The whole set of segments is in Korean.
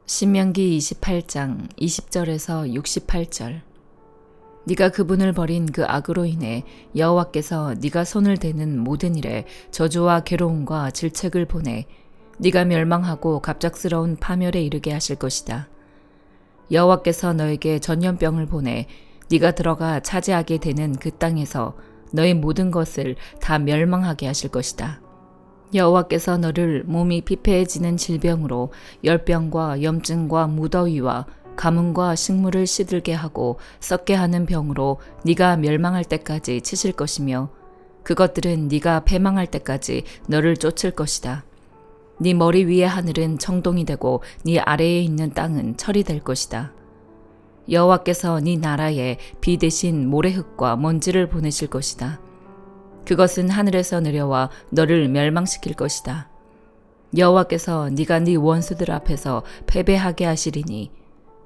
신명기 28장 20절에서 68절. 네가 그분을 버린 그 악으로 인해 여호와께서 네가 손을 대는 모든 일에 저주와 괴로움과 질책을 보내 네가 멸망하고 갑작스러운 파멸에 이르게 하실 것이다. 여호와께서 너에게 전염병을 보내 네가 들어가 차지하게 되는 그 땅에서 너의 모든 것을 다 멸망하게 하실 것이다. 여호와께서 너를 몸이 피폐해지는 질병으로 열병과 염증과 무더위와 가뭄과 식물을 시들게 하고 썩게 하는 병으로 네가 멸망할 때까지 치실 것이며 그것들은 네가 패망할 때까지 너를 쫓을 것이다. 네 머리 위의 하늘은 청동이 되고 네 아래에 있는 땅은 철이 될 것이다. 여호와께서 네 나라에 비 대신 모래흙과 먼지를 보내실 것이다. 그것은 하늘에서 내려와 너를 멸망시킬 것이다. 여호와께서 네가 네 원수들 앞에서 패배하게 하시리니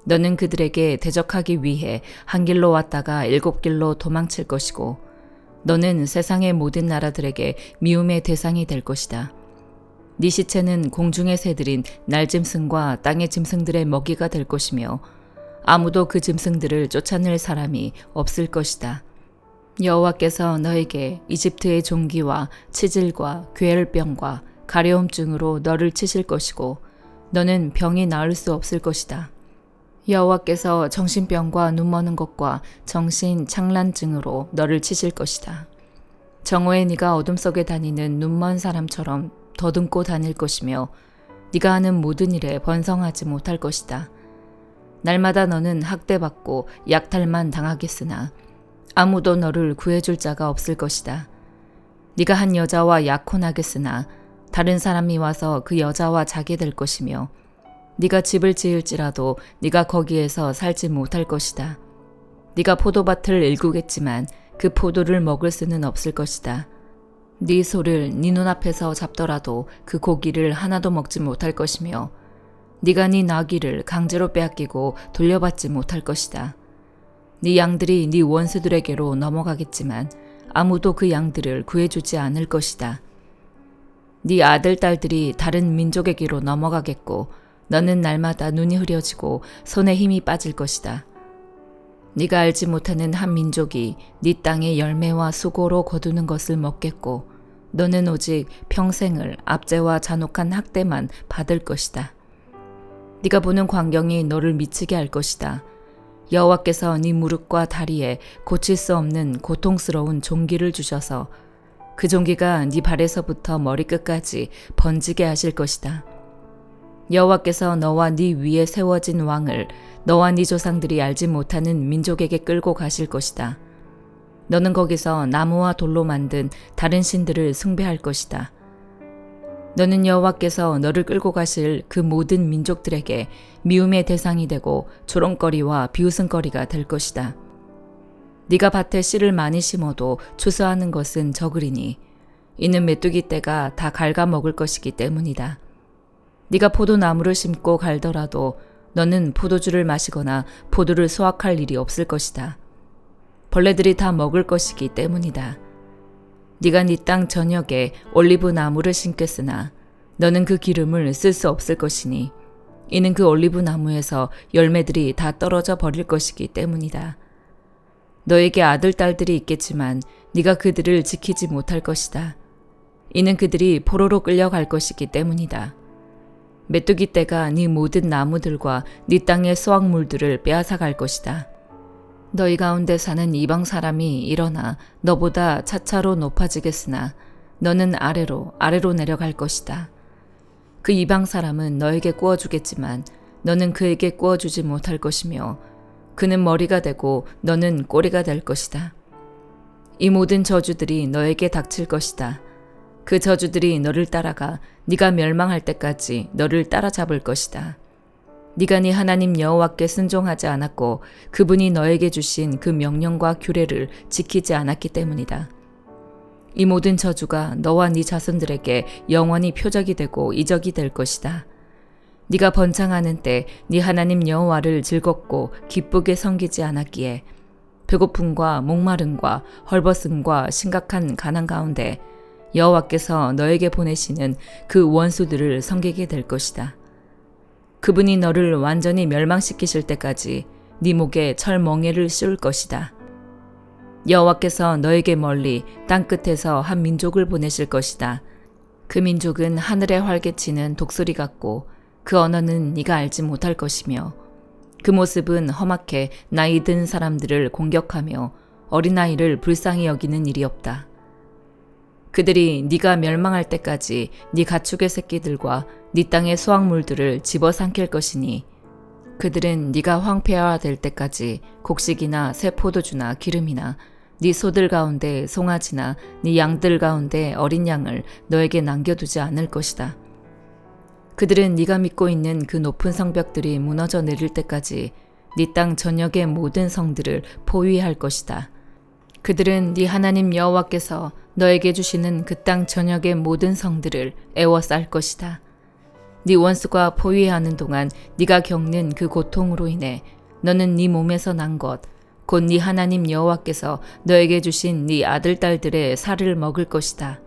너는 그들에게 대적하기 위해 한 길로 왔다가 7길로 도망칠 것이고 너는 세상의 모든 나라들에게 미움의 대상이 될 것이다. 네 시체는 공중의 새들인 날짐승과 땅의 짐승들의 먹이가 될 것이며 아무도 그 짐승들을 쫓아낼 사람이 없을 것이다. 여호와께서 너에게 이집트의 종기와 치질과 괴혈병과 가려움증으로 너를 치실 것이고 너는 병이 나을 수 없을 것이다. 여호와께서 정신병과 눈머는 것과 정신착란증으로 너를 치실 것이다. 정오에 네가 어둠 속에 다니는 눈먼 사람처럼 더듬고 다닐 것이며 네가 하는 모든 일에 번성하지 못할 것이다. 날마다 너는 학대받고 약탈만 당하겠으나 아무도 너를 구해줄 자가 없을 것이다. 네가 한 여자와 약혼하겠으나 다른 사람이 와서 그 여자와 자게 될 것이며 네가 집을 지을지라도 네가 거기에서 살지 못할 것이다. 네가 포도밭을 일구겠지만 그 포도를 먹을 수는 없을 것이다. 네 소를 네 눈앞에서 잡더라도 그 고기를 하나도 먹지 못할 것이며 네가 네 나귀를 강제로 빼앗기고 돌려받지 못할 것이다. 네 양들이 네 원수들에게로 넘어가겠지만 아무도 그 양들을 구해주지 않을 것이다. 네 아들, 딸들이 다른 민족에게로 넘어가겠고 너는 날마다 눈이 흐려지고 손에 힘이 빠질 것이다. 네가 알지 못하는 한 민족이 네 땅의 열매와 수고로 거두는 것을 먹겠고 너는 오직 평생을 압제와 잔혹한 학대만 받을 것이다. 네가 보는 광경이 너를 미치게 할 것이다. 여호와께서 네 무릎과 다리에 고칠 수 없는 고통스러운 종기를 주셔서 그 종기가 네 발에서부터 머리끝까지 번지게 하실 것이다. 여호와께서 너와 네 위에 세워진 왕을 너와 네 조상들이 알지 못하는 민족에게 끌고 가실 것이다. 너는 거기서 나무와 돌로 만든 다른 신들을 숭배할 것이다. 너는 여호와께서 너를 끌고 가실 그 모든 민족들에게 미움의 대상이 되고 조롱거리와 비웃음거리가 될 것이다. 네가 밭에 씨를 많이 심어도 추수하는 것은 적으리니 이는 메뚜기 떼가 다 갉아먹을 것이기 때문이다. 네가 포도나무를 심고 갈더라도 너는 포도주를 마시거나 포도를 수확할 일이 없을 것이다. 벌레들이 다 먹을 것이기 때문이다. 네가 네 땅 전역에 올리브 나무를 심겠으나 너는 그 기름을 쓸 수 없을 것이니 이는 그 올리브 나무에서 열매들이 다 떨어져 버릴 것이기 때문이다. 너에게 아들, 딸들이 있겠지만 네가 그들을 지키지 못할 것이다. 이는 그들이 포로로 끌려갈 것이기 때문이다. 메뚜기 떼가 네 모든 나무들과 네 땅의 수확물들을 빼앗아갈 것이다. 너희 가운데 사는 이방 사람이 일어나 너보다 차차로 높아지겠으나 너는 아래로 내려갈 것이다. 그 이방 사람은 너에게 구워주겠지만 너는 그에게 구워주지 못할 것이며 그는 머리가 되고 너는 꼬리가 될 것이다. 이 모든 저주들이 너에게 닥칠 것이다. 그 저주들이 너를 따라가 네가 멸망할 때까지 너를 따라잡을 것이다. 네가 네 하나님 여호와께 순종하지 않았고 그분이 너에게 주신 그 명령과 규례를 지키지 않았기 때문이다. 이 모든 저주가 너와 네 자손들에게 영원히 표적이 되고 이적이 될 것이다. 네가 번창하는 때 네 하나님 여호와를 즐겁고 기쁘게 섬기지 않았기에 배고픔과 목마름과 헐벗음과 심각한 가난 가운데 여호와께서 너에게 보내시는 그 원수들을 섬기게 될 것이다. 그분이 너를 완전히 멸망시키실 때까지 네 목에 철멍에를 씌울 것이다. 여호와께서 너에게 멀리 땅끝에서 한 민족을 보내실 것이다. 그 민족은 하늘에 활개치는 독수리 같고 그 언어는 네가 알지 못할 것이며 그 모습은 험악해 나이 든 사람들을 공격하며 어린아이를 불쌍히 여기는 일이 없다. 그들이 네가 멸망할 때까지 네 가축의 새끼들과 네 땅의 수확물들을 집어삼킬 것이니 그들은 네가 황폐화될 때까지 곡식이나 새 포도주나 기름이나 네 소들 가운데 송아지나 네 양들 가운데 어린 양을 너에게 남겨두지 않을 것이다. 그들은 네가 믿고 있는 그 높은 성벽들이 무너져 내릴 때까지 네 땅 전역의 모든 성들을 포위할 것이다. 그들은 네 하나님 여호와께서 너에게 주시는 그 땅 전역의 모든 성들을 애워쌀 것이다. 네 원수가 포위하는 동안 네가 겪는 그 고통으로 인해 너는 네 몸에서 난 것, 곧 네 하나님 여호와께서 너에게 주신 네 아들 딸들의 살을 먹을 것이다.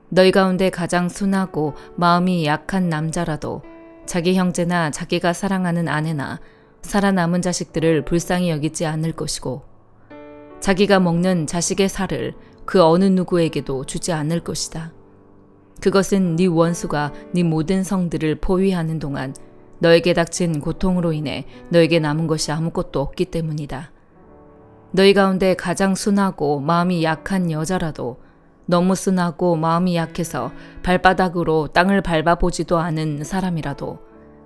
너희 가운데 가장 순하고 마음이 약한 남자라도 자기 형제나 자기가 사랑하는 아내나 살아남은 자식들을 불쌍히 여기지 않을 것이고 자기가 먹는 자식의 살을 그 어느 누구에게도 주지 않을 것이다. 그것은 네 원수가 네 모든 성들을 포위하는 동안 너에게 닥친 고통으로 인해 너에게 남은 것이 아무것도 없기 때문이다. 너희 가운데 가장 순하고 마음이 약한 여자라도 너무 순하고 마음이 약해서 발바닥으로 땅을 밟아보지도 않은 사람이라도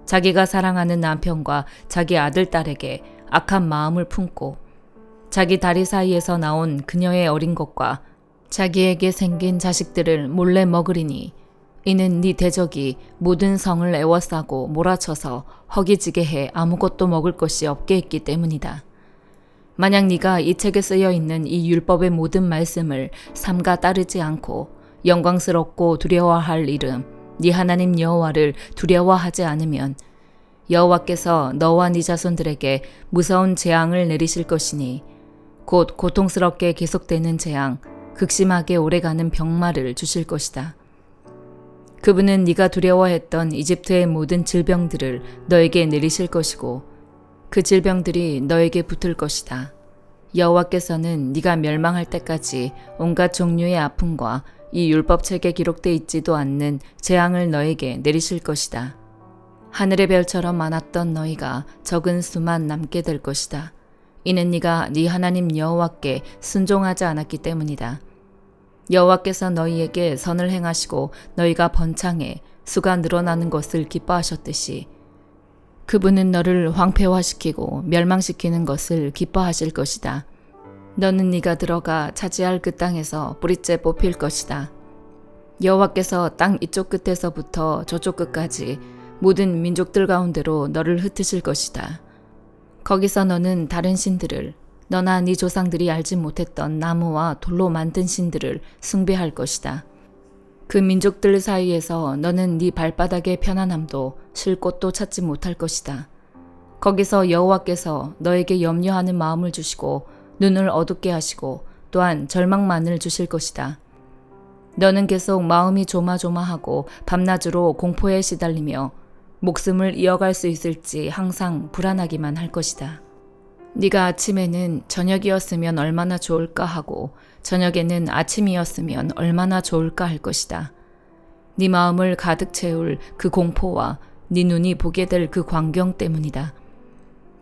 자기가 사랑하는 남편과 자기 아들 딸에게 악한 마음을 품고 자기 다리 사이에서 나온 그녀의 어린 것과 자기에게 생긴 자식들을 몰래 먹으리니 이는 네 대적이 모든 성을 애워싸고 몰아쳐서 허기지게 해 아무것도 먹을 것이 없게 했기 때문이다. 만약 네가 이 책에 쓰여 있는 이 율법의 모든 말씀을 삼가 따르지 않고 영광스럽고 두려워할 이름 네 하나님 여호와를 두려워하지 않으면 여호와께서 너와 네 자손들에게 무서운 재앙을 내리실 것이니 곧 고통스럽게 계속되는 재앙, 극심하게 오래가는 병마를 주실 것이다. 그분은 네가 두려워했던 이집트의 모든 질병들을 너에게 내리실 것이고 그 질병들이 너에게 붙을 것이다. 여호와께서는 네가 멸망할 때까지 온갖 종류의 아픔과 이 율법책에 기록되어 있지도 않는 재앙을 너에게 내리실 것이다. 하늘의 별처럼 많았던 너희가 적은 수만 남게 될 것이다. 이는 네가 네 하나님 여호와께 순종하지 않았기 때문이다. 여호와께서 너희에게 선을 행하시고 너희가 번창해 수가 늘어나는 것을 기뻐하셨듯이 그분은 너를 황폐화시키고 멸망시키는 것을 기뻐하실 것이다. 너는 네가 들어가 차지할 그 땅에서 뿌리째 뽑힐 것이다. 여호와께서 땅 이쪽 끝에서부터 저쪽 끝까지 모든 민족들 가운데로 너를 흩으실 것이다. 거기서 너는 다른 신들을 너나 네 조상들이 알지 못했던 나무와 돌로 만든 신들을 숭배할 것이다. 그 민족들 사이에서 너는 네 발바닥의 편안함도 쉴 곳도 찾지 못할 것이다. 거기서 여호와께서 너에게 염려하는 마음을 주시고 눈을 어둡게 하시고 또한 절망만을 주실 것이다. 너는 계속 마음이 조마조마하고 밤낮으로 공포에 시달리며 목숨을 이어갈 수 있을지 항상 불안하기만 할 것이다. 네가 아침에는 저녁이었으면 얼마나 좋을까 하고 저녁에는 아침이었으면 얼마나 좋을까 할 것이다. 네 마음을 가득 채울 그 공포와 네 눈이 보게 될 그 광경 때문이다.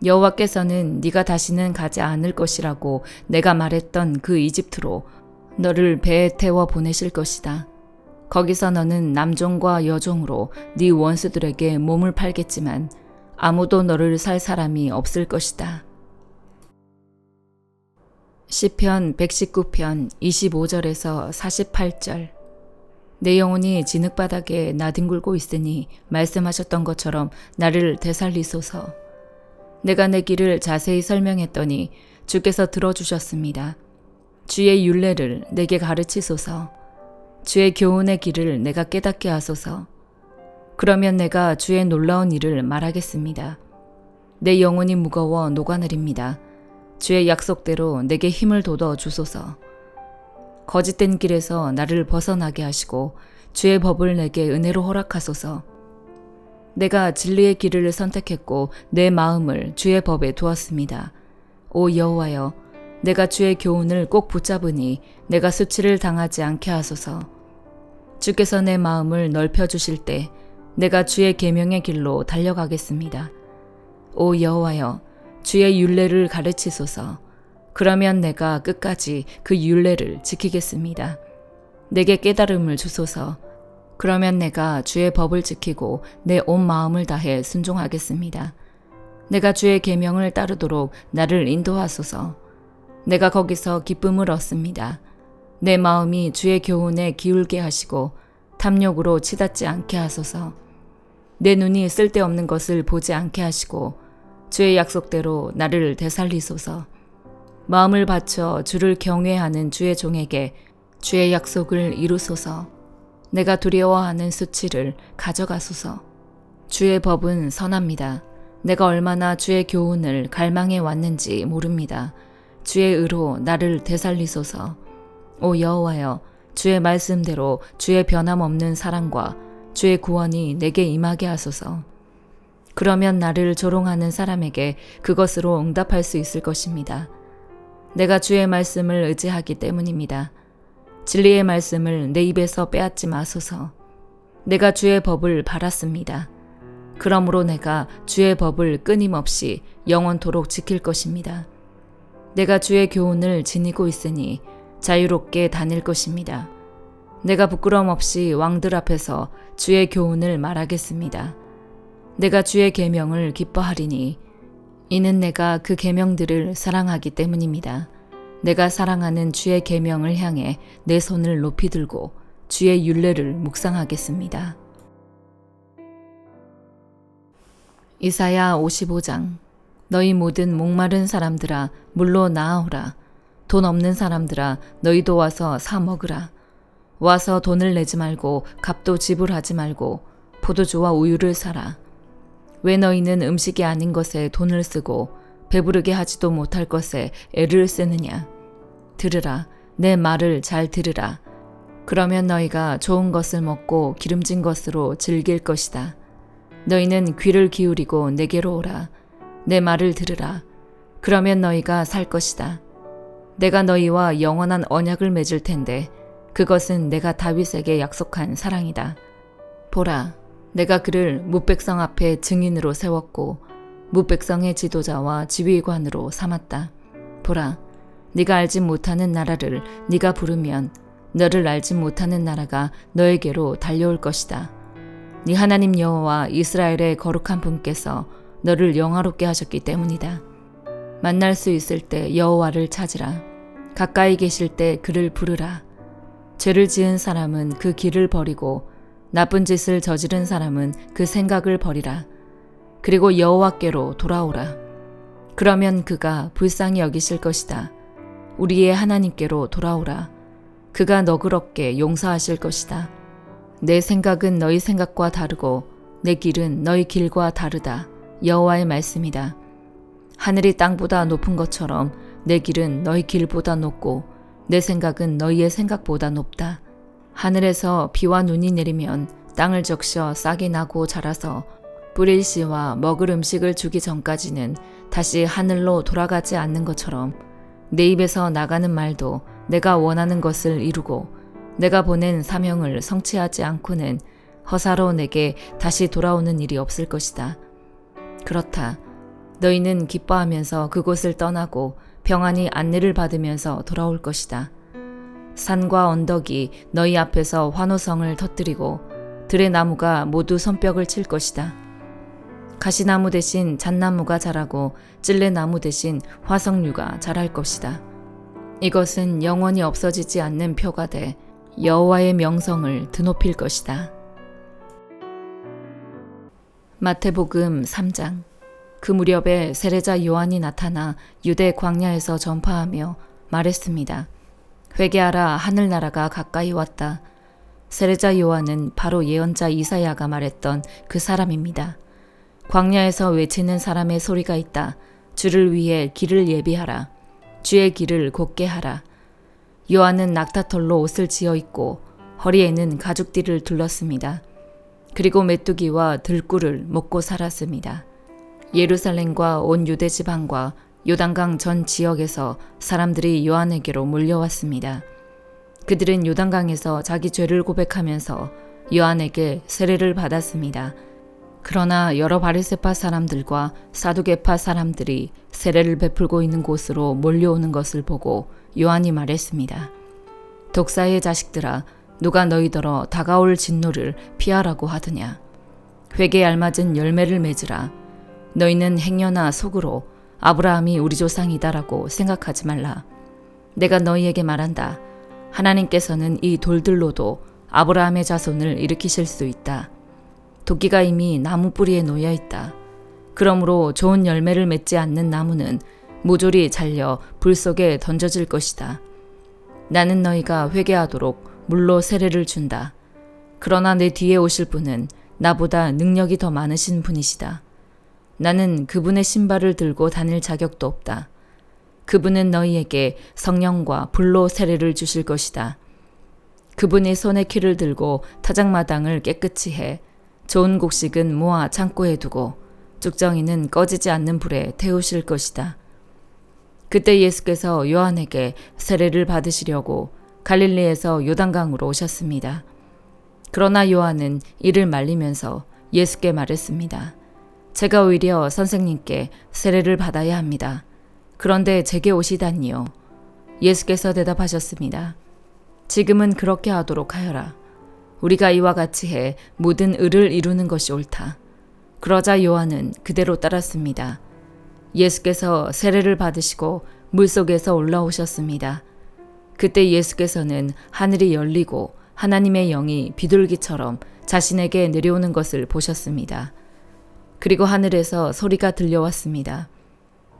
여호와께서는 네가 다시는 가지 않을 것이라고 내가 말했던 그 이집트로 너를 배에 태워 보내실 것이다. 거기서 너는 남종과 여종으로 네 원수들에게 몸을 팔겠지만 아무도 너를 살 사람이 없을 것이다. 시편 119편 25절에서 48절. 내 영혼이 진흙바닥에 나뒹굴고 있으니 말씀하셨던 것처럼 나를 되살리소서. 내가 내 길을 자세히 설명했더니 주께서 들어주셨습니다. 주의 율례를 내게 가르치소서. 주의 교훈의 길을 내가 깨닫게 하소서. 그러면 내가 주의 놀라운 일을 말하겠습니다. 내 영혼이 무거워 녹아내립니다. 주의 약속대로 내게 힘을 돋워 주소서. 거짓된 길에서 나를 벗어나게 하시고 주의 법을 내게 은혜로 허락하소서. 내가 진리의 길을 선택했고 내 마음을 주의 법에 두었습니다. 오 여호와여, 내가 주의 교훈을 꼭 붙잡으니 내가 수치를 당하지 않게 하소서. 주께서 내 마음을 넓혀주실 때 내가 주의 계명의 길로 달려가겠습니다. 오 여호와여, 주의 율례를 가르치소서. 그러면 내가 끝까지 그 율례를 지키겠습니다. 내게 깨달음을 주소서. 그러면 내가 주의 법을 지키고 내 온 마음을 다해 순종하겠습니다. 내가 주의 계명을 따르도록 나를 인도하소서. 내가 거기서 기쁨을 얻습니다. 내 마음이 주의 교훈에 기울게 하시고 탐욕으로 치닫지 않게 하소서. 내 눈이 쓸데없는 것을 보지 않게 하시고 주의 약속대로 나를 되살리소서. 마음을 바쳐 주를 경외하는 주의 종에게 주의 약속을 이루소서. 내가 두려워하는 수치를 가져가소서. 주의 법은 선합니다. 내가 얼마나 주의 교훈을 갈망해 왔는지 모릅니다. 주의 의로 나를 되살리소서. 오 여호와여, 주의 말씀대로 주의 변함없는 사랑과 주의 구원이 내게 임하게 하소서. 그러면 나를 조롱하는 사람에게 그것으로 응답할 수 있을 것입니다. 내가 주의 말씀을 의지하기 때문입니다. 진리의 말씀을 내 입에서 빼앗지 마소서. 내가 주의 법을 바랐습니다. 그러므로 내가 주의 법을 끊임없이 영원토록 지킬 것입니다. 내가 주의 교훈을 지니고 있으니 자유롭게 다닐 것입니다. 내가 부끄럼 없이 왕들 앞에서 주의 교훈을 말하겠습니다. 내가 주의 계명을 기뻐하리니 이는 내가 그 계명들을 사랑하기 때문입니다. 내가 사랑하는 주의 계명을 향해 내 손을 높이 들고 주의 율례를 묵상하겠습니다. 이사야 55장. 너희 모든 목마른 사람들아 물로 나아오라. 돈 없는 사람들아 너희도 와서 사 먹으라. 와서 돈을 내지 말고 값도 지불하지 말고 포도주와 우유를 사라. 왜 너희는 음식이 아닌 것에 돈을 쓰고 배부르게 하지도 못할 것에 애를 쓰느냐. 들으라. 내 말을 잘 들으라. 그러면 너희가 좋은 것을 먹고 기름진 것으로 즐길 것이다. 너희는 귀를 기울이고 내게로 오라. 내 말을 들으라. 그러면 너희가 살 것이다. 내가 너희와 영원한 언약을 맺을 텐데 그것은 내가 다윗에게 약속한 사랑이다. 보라, 내가 그를 뭇백성 앞에 증인으로 세웠고 뭇백성의 지도자와 지휘관으로 삼았다. 보라, 네가 알지 못하는 나라를 네가 부르면 너를 알지 못하는 나라가 너에게로 달려올 것이다. 네 하나님 여호와 이스라엘의 거룩한 분께서 너를 영화롭게 하셨기 때문이다. 만날 수 있을 때 여호와를 찾으라. 가까이 계실 때 그를 부르라. 죄를 지은 사람은 그 길을 버리고 나쁜 짓을 저지른 사람은 그 생각을 버리라. 그리고 여호와께로 돌아오라. 그러면 그가 불쌍히 여기실 것이다. 우리의 하나님께로 돌아오라. 그가 너그럽게 용서하실 것이다. 내 생각은 너희 생각과 다르고 내 길은 너희 길과 다르다. 여호와의 말씀이다. 하늘이 땅보다 높은 것처럼 내 길은 너희 길보다 높고 내 생각은 너희의 생각보다 높다. 하늘에서 비와 눈이 내리면 땅을 적셔 싹이 나고 자라서 뿌릴 씨와 먹을 음식을 주기 전까지는 다시 하늘로 돌아가지 않는 것처럼 내 입에서 나가는 말도 내가 원하는 것을 이루고 내가 보낸 사명을 성취하지 않고는 허사로 내게 다시 돌아오는 일이 없을 것이다. 그렇다. 너희는 기뻐하면서 그곳을 떠나고 평안히 안내를 받으면서 돌아올 것이다. 산과 언덕이 너희 앞에서 환호성을 터뜨리고 들의 나무가 모두 손뼉을 칠 것이다. 가시나무 대신 잣나무가 자라고 찔레나무 대신 화석류가 자랄 것이다. 이것은 영원히 없어지지 않는 표가 돼 여호와의 명성을 드높일 것이다. 마태복음 3장. 그 무렵에 세례자 요한이 나타나 유대 광야에서 전파하며 말했습니다. 회개하라, 하늘나라가 가까이 왔다. 세례자 요한은 바로 예언자 이사야가 말했던 그 사람입니다. 광야에서 외치는 사람의 소리가 있다. 주를 위해 길을 예비하라. 주의 길을 곧게 하라. 요한은 낙타털로 옷을 지어 입고 허리에는 가죽띠를 둘렀습니다. 그리고 메뚜기와 들꿀을 먹고 살았습니다. 예루살렘과 온 유대 지방과 요단강 전 지역에서 사람들이 요한에게로 몰려왔습니다. 그들은 요단강에서 자기 죄를 고백하면서 요한에게 세례를 받았습니다. 그러나 여러 바리새파 사람들과 사두개파 사람들이 세례를 베풀고 있는 곳으로 몰려오는 것을 보고 요한이 말했습니다. 독사의 자식들아, 누가 너희더러 다가올 진노를 피하라고 하더냐. 회개에 알맞은 열매를 맺으라. 너희는 행여나 속으로 아브라함이 우리 조상이다라고 생각하지 말라. 내가 너희에게 말한다. 하나님께서는 이 돌들로도 아브라함의 자손을 일으키실 수 있다. 도끼가 이미 나무 뿌리에 놓여 있다. 그러므로 좋은 열매를 맺지 않는 나무는 모조리 잘려 불 속에 던져질 것이다. 나는 너희가 회개하도록 물로 세례를 준다. 그러나 내 뒤에 오실 분은 나보다 능력이 더 많으신 분이시다. 나는 그분의 신발을 들고 다닐 자격도 없다. 그분은 너희에게 성령과 불로 세례를 주실 것이다. 그분이 손에 키를 들고 타작마당을 깨끗이 해 좋은 곡식은 모아 창고에 두고 쭉정이는 꺼지지 않는 불에 태우실 것이다. 그때 예수께서 요한에게 세례를 받으시려고 갈릴리에서 요단강으로 오셨습니다. 그러나 요한은 이를 말리면서 예수께 말했습니다. 제가 오히려 선생님께 세례를 받아야 합니다. 그런데 제게 오시다니요. 예수께서 대답하셨습니다. 지금은 그렇게 하도록 하여라. 우리가 이와 같이 해 모든 의를 이루는 것이 옳다. 그러자 요한은 그대로 따랐습니다. 예수께서 세례를 받으시고 물속에서 올라오셨습니다. 그때 예수께서는 하늘이 열리고 하나님의 영이 비둘기처럼 자신에게 내려오는 것을 보셨습니다. 그리고 하늘에서 소리가 들려왔습니다.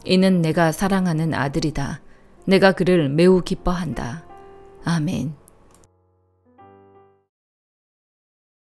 이는 내가 사랑하는 아들이다. 내가 그를 매우 기뻐한다. 아멘.